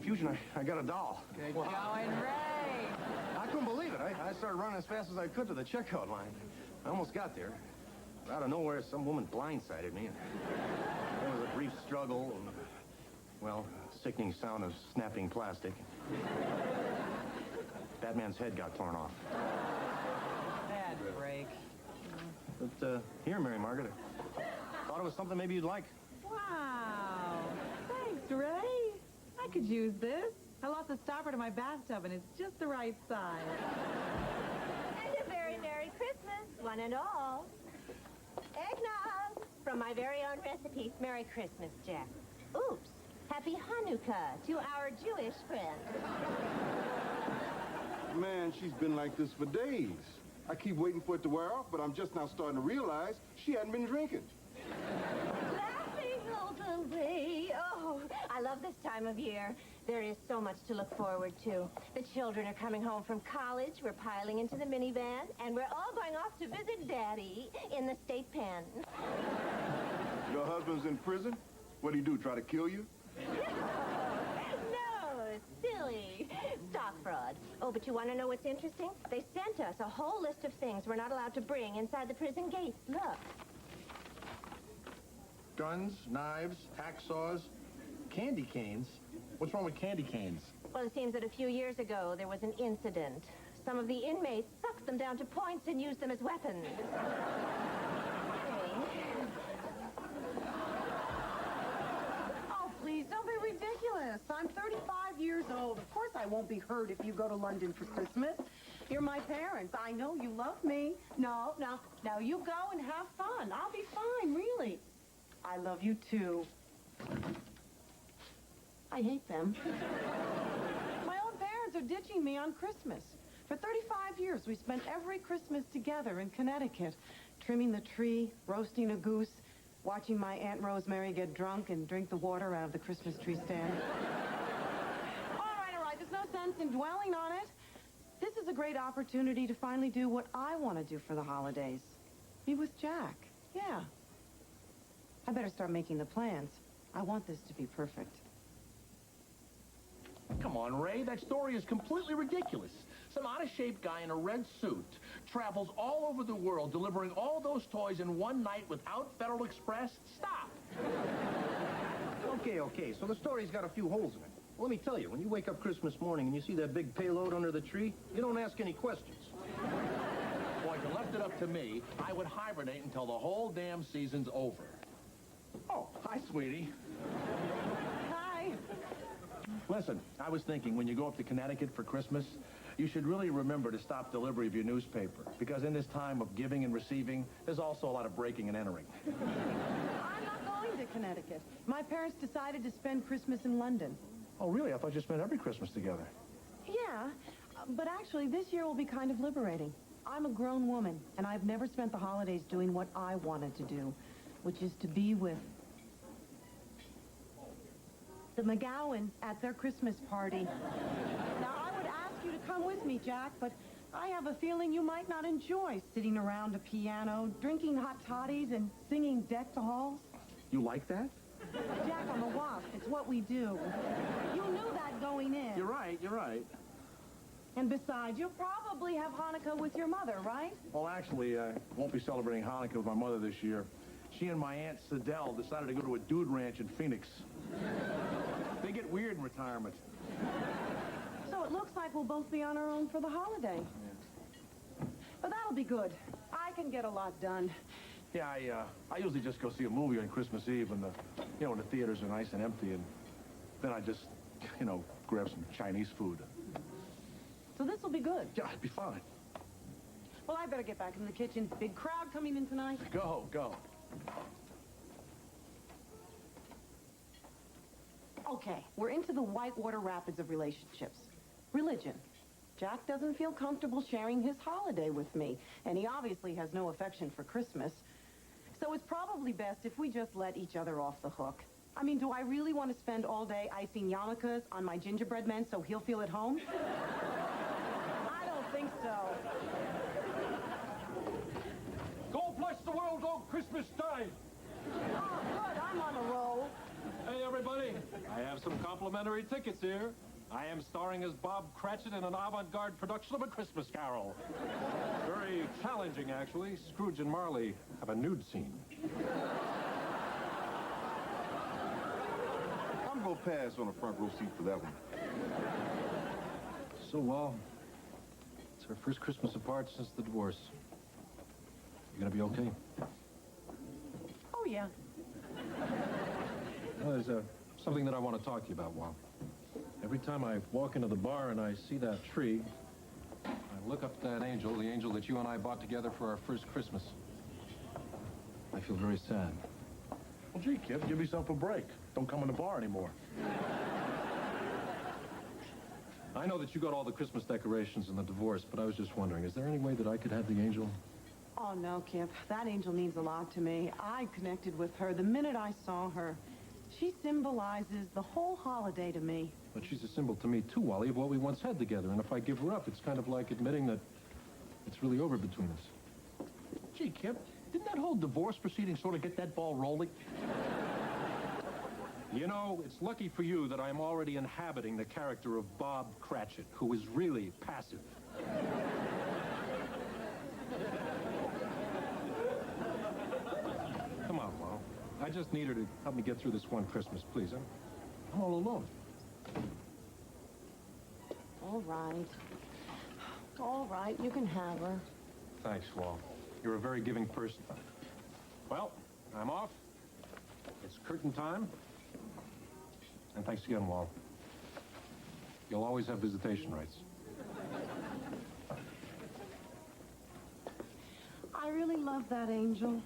confusion, I got a doll. Good going, Ray. I couldn't believe it. I started running as fast as I could to the checkout line. I almost got there. Out of nowhere, some woman blindsided me. There was a brief struggle and, well, sickening sound of snapping plastic. Batman's head got torn off. Bad break. But, here, Mary Margaret, I thought it was something maybe you'd like. Wow. Thanks, Ray. I could use this. I lost a stopper to my bathtub, and it's just the right size. And a very Merry Christmas, one and all. Eggnog from my very own recipe. Merry Christmas, Jack. Oops. Happy Hanukkah to our Jewish friends. Man, she's been like this for days. I keep waiting for it to wear off, but I'm just now starting to realize she hadn't been drinking. Laughing all the way. Oh, I love this time of year. There is so much to look forward to. The children are coming home from college. We're piling into the minivan, and we're all going off to visit Daddy in the state pen. Your husband's in prison? What'd he do, try to kill you? No, silly. Stock fraud. Oh, but you want to know what's interesting? They sent us a whole list of things we're not allowed to bring inside the prison gates. Look. Guns, knives, hacksaws, candy canes. What's wrong with candy canes? Well, it seems that a few years ago there was an incident. Some of the inmates sucked them down to points and used them as weapons. Oh, please, don't be ridiculous. I'm 35 years old. Of course I won't be hurt if you go to London for Christmas. You're my parents. I know you love me. No, you go and have fun. I'll be fine, really. I love you, too. I hate them. My own parents are ditching me on Christmas. For 35 years, we spent every Christmas together in Connecticut, trimming the tree, roasting a goose, watching my Aunt Rosemary get drunk and drink the water out of the Christmas tree stand. All right. There's no sense in dwelling on it. This is a great opportunity to finally do what I want to do for the holidays. Be with Jack. Yeah. I better start making the plans. I want this to be perfect. Come on, Ray. That story is completely ridiculous. Some out-of-shape guy in a red suit travels all over the world delivering all those toys in one night without Federal Express. Stop. Okay. So the story's got a few holes in it. Well, let me tell you, when you wake up Christmas morning and you see that big payload under the tree, you don't ask any questions. Boy, if you left it up to me, I would hibernate until the whole damn season's over. Oh, hi, sweetie. Hi. Listen, I was thinking when you go up to Connecticut for Christmas, you should really remember to stop delivery of your newspaper, because in this time of giving and receiving, there's also a lot of breaking and entering. I'm not going to Connecticut. My parents decided to spend Christmas in London. Oh, really? I thought you spent every Christmas together. Yeah, but actually this year will be kind of liberating. I'm a grown woman, and I've never spent the holidays doing what I wanted to do, which is to be with the McGowan at their Christmas party. Now, I would ask you to come with me, Jack, but I have a feeling you might not enjoy sitting around a piano, drinking hot toddies, and singing Deck the Halls. You like that? Jack, I'm a wasp. It's what we do. You knew that going in. You're right. And besides, you'll probably have Hanukkah with your mother, right? Well, actually, I won't be celebrating Hanukkah with my mother this year. She and my Aunt Sidel decided to go to a dude ranch in Phoenix. They get weird in retirement. So it looks like we'll both be on our own for the holiday. Yeah. But that'll be good. I can get a lot done. Yeah, I usually just go see a movie on Christmas Eve when the theaters are nice and empty, and then I just, grab some Chinese food. So this will be good. Yeah, it'd be fine. Well, I better get back in the kitchen. Big crowd coming in tonight. Go. Okay, we're into the whitewater rapids of relationships. Religion. Jack doesn't feel comfortable sharing his holiday with me, and he obviously has no affection for Christmas. So it's probably best if we just let each other off the hook. I mean, do I really want to spend all day icing yarmulkes on my gingerbread men so he'll feel at home? I don't think so. God bless the world on Christmas Day. Oh, good, I'm on a roll. Hey, everybody. I have some complimentary tickets here. I am starring as Bob Cratchit in an avant-garde production of A Christmas Carol. Very challenging, actually. Scrooge and Marley have a nude scene. I'm gonna pass on a front row seat for that one. So, it's our first Christmas apart since the divorce. You gonna be okay? Oh, yeah. Well, there's something that I want to talk to you about, Wally. Every time I walk into the bar and I see that tree, I look up at that angel, the angel that you and I bought together for our first Christmas. I feel very sad. Well, gee, kid, give yourself a break. Don't come in the bar anymore. I know that you got all the Christmas decorations in the divorce, but I was just wondering, is there any way that I could have the angel? Oh, no, Kip. That angel means a lot to me. I connected with her the minute I saw her. She symbolizes the whole holiday to me. But she's a symbol to me, too, Wally, of what we once had together. And if I give her up, it's kind of like admitting that it's really over between us. Gee, Kip, didn't that whole divorce proceeding sort of get that ball rolling? You know, it's lucky for you that I'm already inhabiting the character of Bob Cratchit, who is really passive. Come on, Wal. I just need her to help me get through this one Christmas, please. I'm all alone. All right. All right, you can have her. Thanks, Wal. You're a very giving person. Well, I'm off. It's curtain time. And thanks again, Wal. You'll always have visitation rights. I really love that angel.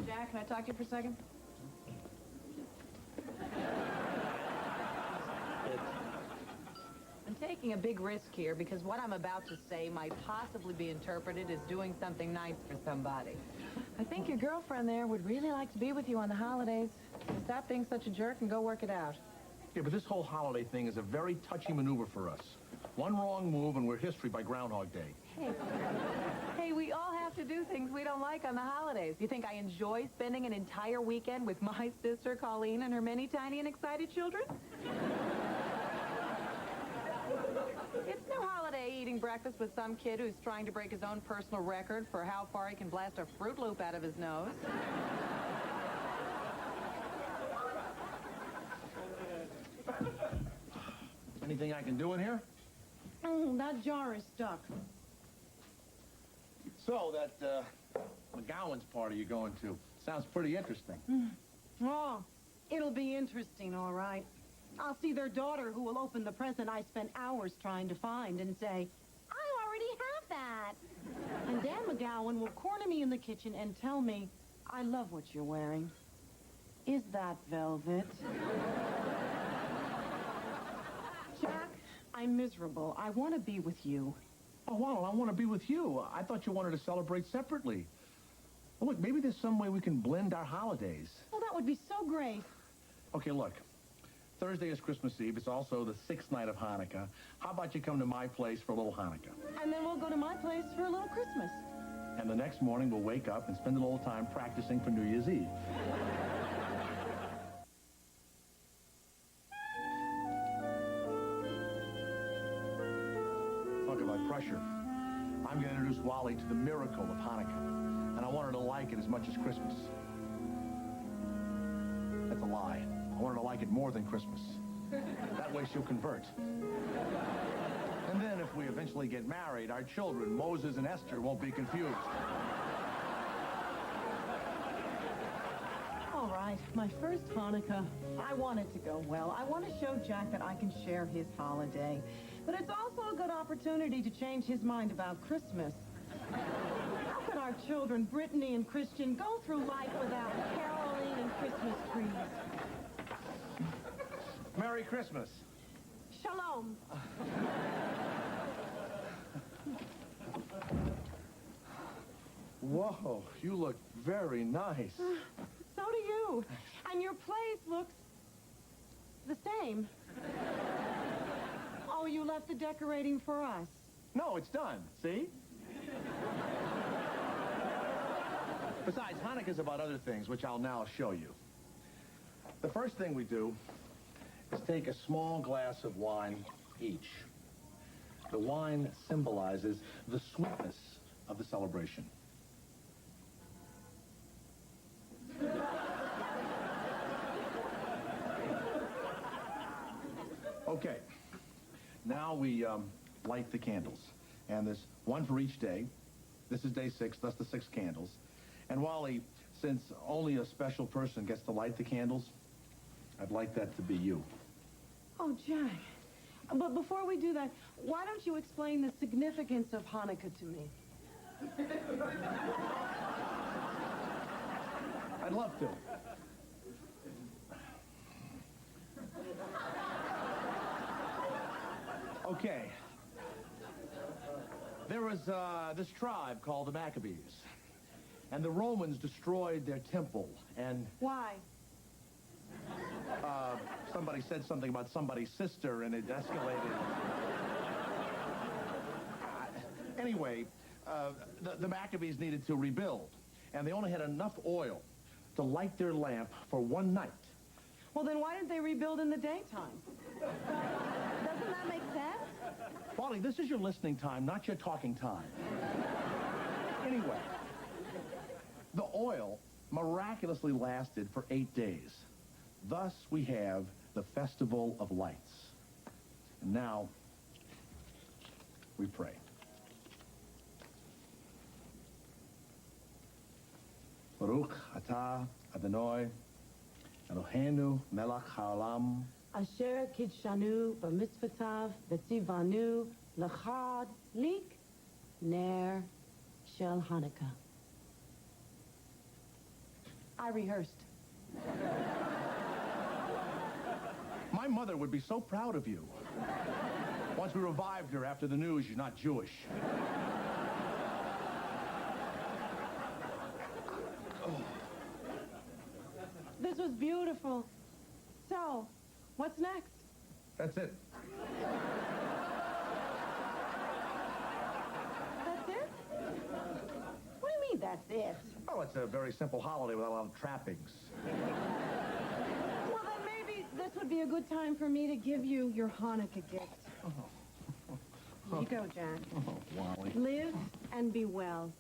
Jack, can I talk to you for a second? I'm taking a big risk here because what I'm about to say might possibly be interpreted as doing something nice for somebody. I think your girlfriend there would really like to be with you on the holidays. Stop being such a jerk and go work it out. Yeah, but this whole holiday thing is a very touchy maneuver for us. One wrong move and we're history by Groundhog Day. Hey, we all have to do things we don't like on the holidays. You think I enjoy spending an entire weekend with my sister, Colleen, and her many tiny and excited children? It's no holiday eating breakfast with some kid who's trying to break his own personal record for how far he can blast a Fruit Loop out of his nose. Anything I can do in here? Oh, that jar is stuck. So, that McGowan's party you're going to sounds pretty interesting. Oh, it'll be interesting, all right. I'll see their daughter who will open the present I spent hours trying to find and say, I already have that. And Dan McGowan will corner me in the kitchen and tell me, I love what you're wearing. Is that velvet? Jack, I'm miserable. I want to be with you. Oh, wow, I want to be with you. I thought you wanted to celebrate separately. Well, look, maybe there's some way we can blend our holidays. Oh, that would be so great. Okay, look. Thursday is Christmas Eve. It's also the 6th night of Hanukkah. How about you come to my place for a little Hanukkah? And then we'll go to my place for a little Christmas. And the next morning, we'll wake up and spend a little time practicing for New Year's Eve. Talk about pressure. I'm going to introduce Wally to the miracle of Hanukkah. And I want her to like it as much as Christmas. That's a lie. I want her to like it more than Christmas. That way she'll convert. And then if we eventually get married, our children, Moses and Esther, won't be confused. All right, my first Hanukkah. I want it to go well. I want to show Jack that I can share his holiday. But it's also a good opportunity to change his mind about Christmas. How can our children, Brittany and Christian, go through life without caroling and Christmas trees? Merry Christmas. Shalom. Whoa, you look very nice. So do you. And your place looks the same. Oh, you left the decorating for us. No, it's done. See? Besides, Hanukkah's about other things, which I'll now show you. The first thing we do is take a small glass of wine each. The wine symbolizes the sweetness of the celebration. Okay, now we light the candles. And there's one for each day. This is day 6, thus the 6 candles. And Wally, since only a special person gets to light the candles, I'd like that to be you. Oh, Jack. But before we do that, why don't you explain the significance of Hanukkah to me? I'd love to. Okay. There was this tribe called the Maccabees. And the Romans destroyed their temple. And Why? somebody said something about somebody's sister, and it escalated. Anyway, the Maccabees needed to rebuild. And they only had enough oil to light their lamp for one night. Well, then why didn't they rebuild in the daytime? Doesn't that make sense? Wally, this is your listening time, not your talking time. Anyway, the oil miraculously lasted for 8 days. Thus, we have the Festival of Lights. And now, we pray. Baruch atah Adonai Eloheinu melech haolam Asher kidshanu b'mitzvotav v'tzivanu l'chad lik ner shel Hanukkah. I rehearsed. My mother would be so proud of you. Once we revived her after the news you're not Jewish. This was beautiful. So, what's next? That's it. That's it? What do you mean, that's it? Oh, it's a very simple holiday without a lot of trappings. Well, then maybe this would be a good time for me to give you your Hanukkah gift. Here you go, Jack. Oh, Wally. Live and be well.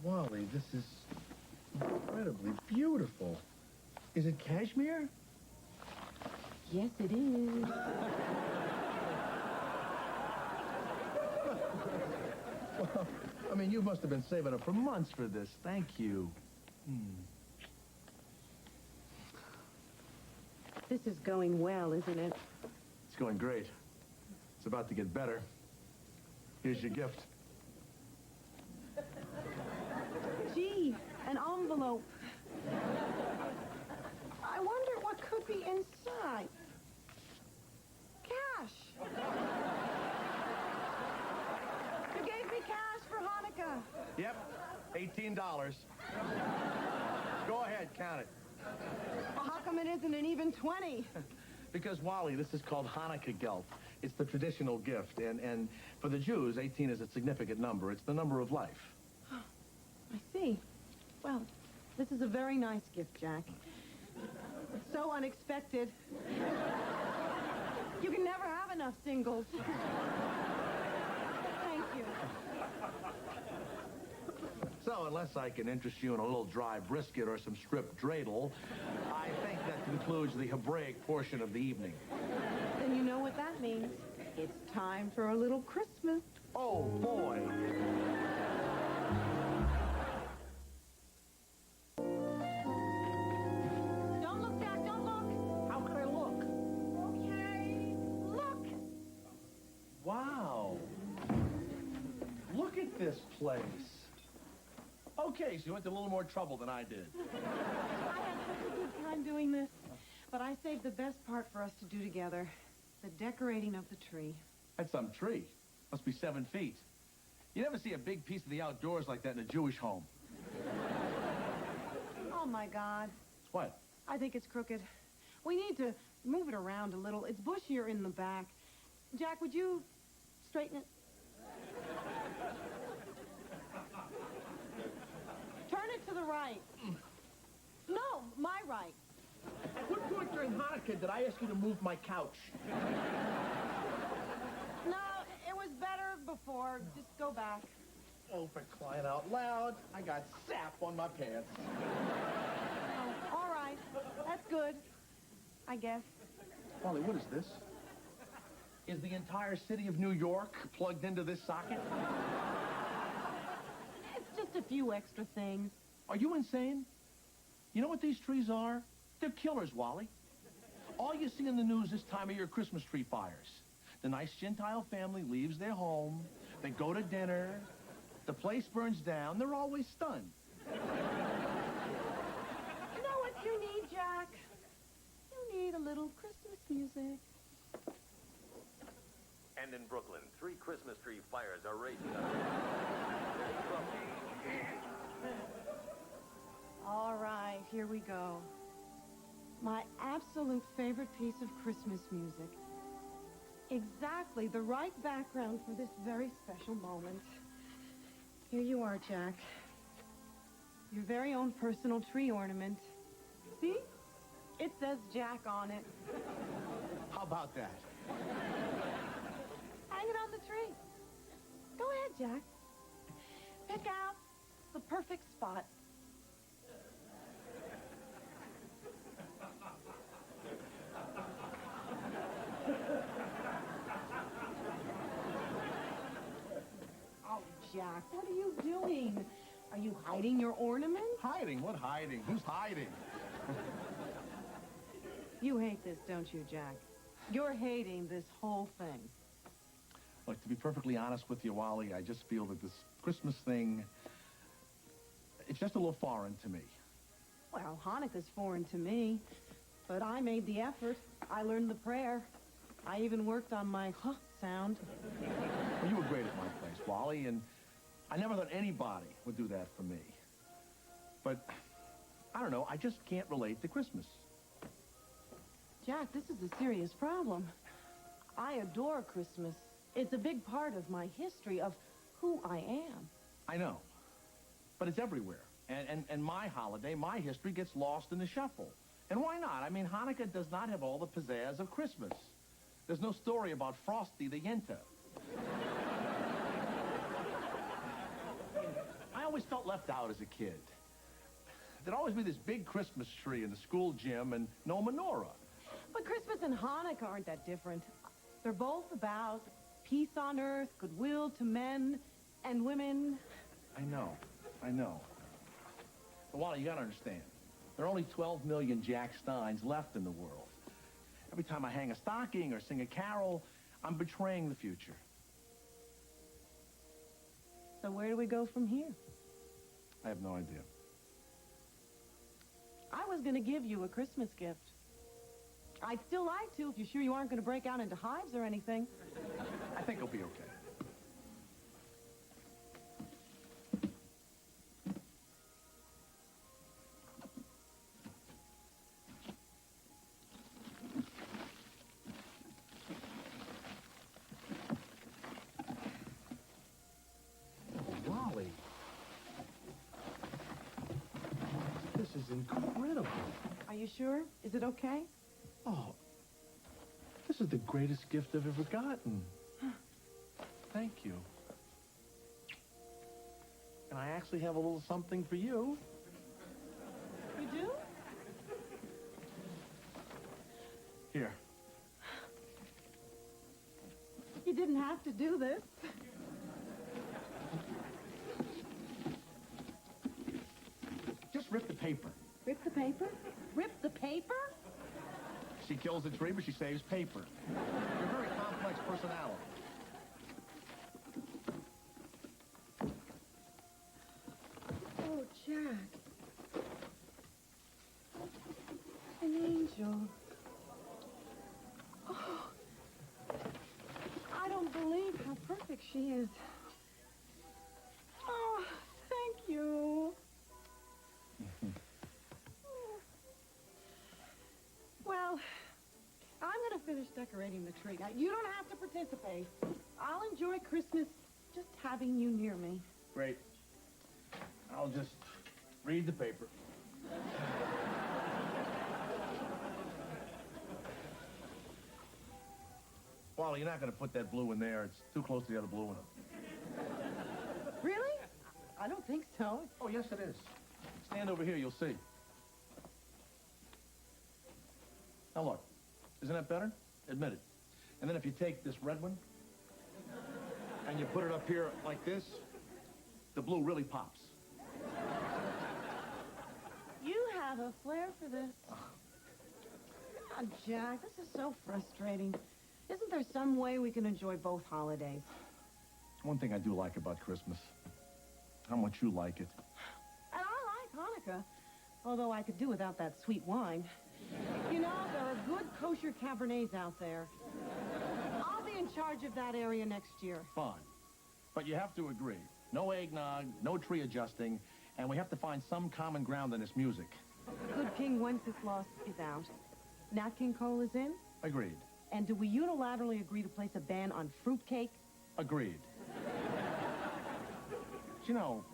Wally, this is incredibly beautiful. Is it cashmere? Yes, it is. Well, I mean, you must have been saving up for months for this. Thank you. This is going well, isn't it? It's going great. It's about to get better. Here's your gift. Gee, an envelope. I wonder what could be inside. Cash. You gave me cash for Hanukkah. Yep, $18. Go ahead, count it. Well, how come it isn't an even 20? Because, Wally, this is called Hanukkah gelt. It's the traditional gift, and for the Jews, 18 is a significant number. It's the number of life. I see. Well, this is a very nice gift, Jack. It's so unexpected. You can never have enough singles. Thank you. So, unless I can interest you in a little dry brisket or some strip dreidel, I think that concludes the Hebraic portion of the evening. Then you know what that means. It's time for a little Christmas. Oh, boy. Don't look, Jack, don't look. How could I look? Okay, look. Wow. Look at this place. Okay, so you went to a little more trouble than I did. I had such a good time doing this, but I saved the best part for us to do together. The decorating of the tree. That's some tree. Must be 7 feet. You never see a big piece of the outdoors like that in a Jewish home. Oh, my God. What? I think it's crooked. We need to move it around a little. It's bushier in the back. Jack, would you straighten it. Turn it to the right. No, my right. At what point during Hanukkah did I ask you to move my couch? No, it was better before. Just go back. Oh, for crying out loud, I got sap on my pants. Oh, all right. That's good, I guess. Wally, what is this? Is the entire city of New York plugged into this socket? It's just a few extra things. Are you insane? You know what these trees are? They're killers, Wally. All you see in the news this time of year are Christmas tree fires. The nice Gentile family leaves their home. They go to dinner. The place burns down. They're always stunned. You know what you need, Jack? You need a little Christmas music. And in Brooklyn, 3 Christmas tree fires are raging. All right, here we go. My absolute favorite piece of Christmas music. Exactly the right background for this very special moment. Here you are, Jack. Your very own personal tree ornament. See? It says Jack on it. How about that? Hang it on the tree. Go ahead, Jack. Pick out the perfect spot. Oh, Jack, what are you doing? Are you hiding your ornament? Hiding? What hiding? Who's hiding? You hate this, don't you, Jack? You're hating this whole thing. Look, to be perfectly honest with you, Wally, I just feel that this Christmas thing, it's just a little foreign to me. Well, Hanukkah's foreign to me, but I made the effort. I learned the prayer. I even worked on my huh sound. Well, you were great at my place, Wally, and I never thought anybody would do that for me. But, I don't know, I just can't relate to Christmas. Jack, this is a serious problem. I adore Christmas. It's a big part of my history, of who I am. I know, but it's everywhere. And my holiday, my history gets lost in the shuffle. And why not? I mean, Hanukkah does not have all the pizzazz of Christmas. There's no story about Frosty the Yenta. I always felt left out as a kid. There'd always be this big Christmas tree in the school gym and no menorah. But Christmas and Hanukkah aren't that different. They're both about peace on earth, goodwill to men and women. I know. But Wally, you gotta understand. There are only 12 million Jack Steins left in the world. Every time I hang a stocking or sing a carol, I'm betraying the future. So where do we go from here? I have no idea. I was going to give you a Christmas gift. I'd still like to, if you're sure you aren't going to break out into hives or anything. I think it'll be okay. Wally. This is incredible. Are you sure? Is it okay? Oh, this is the greatest gift I've ever gotten. Thank you. And I actually have a little something for you. You do? Here. You didn't have to do this. Just rip the paper. Rip the paper? Rip the paper? She kills the tree, but she saves paper. You're a very complex personality. Oh, Jack. An angel. Oh, I don't believe how perfect she is. Oh, thank you. Well, I'm going to finish decorating the tree. Now, you don't have to participate. I'll enjoy Christmas just having you near me. Great. I'll just read the paper. Wally, you're not going to put that blue in there. It's too close to the other blue in it. Really? I don't think so. Oh, yes, it is. Stand over here, you'll see. Now, look. Isn't that better? Admit it. And then if you take this red one and you put it up here like this, the blue really pops. You have a flair for this. Ah, Jack, this is so frustrating. Isn't there some way we can enjoy both holidays? One thing I do like about Christmas, how much you like it. And I like Hanukkah, although I could do without that sweet wine. You know, there are good kosher Cabernets out there. I'll be in charge of that area next year. Fine. But you have to agree. No eggnog, no tree adjusting, and we have to find some common ground in this music. Good King Wenceslas is out. Nat King Cole is in. Agreed. And do we unilaterally agree to place a ban on fruitcake? Agreed. But you know,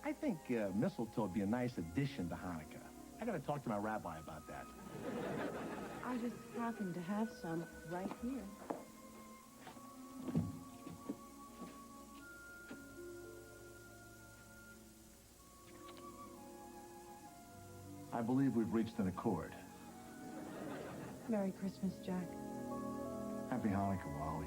I think mistletoe would be a nice addition to Hanukkah. I gotta talk to my rabbi about that. I just happen to have some right here. I believe we've reached an accord. Merry Christmas, Jack. Happy Hanukkah, Wally.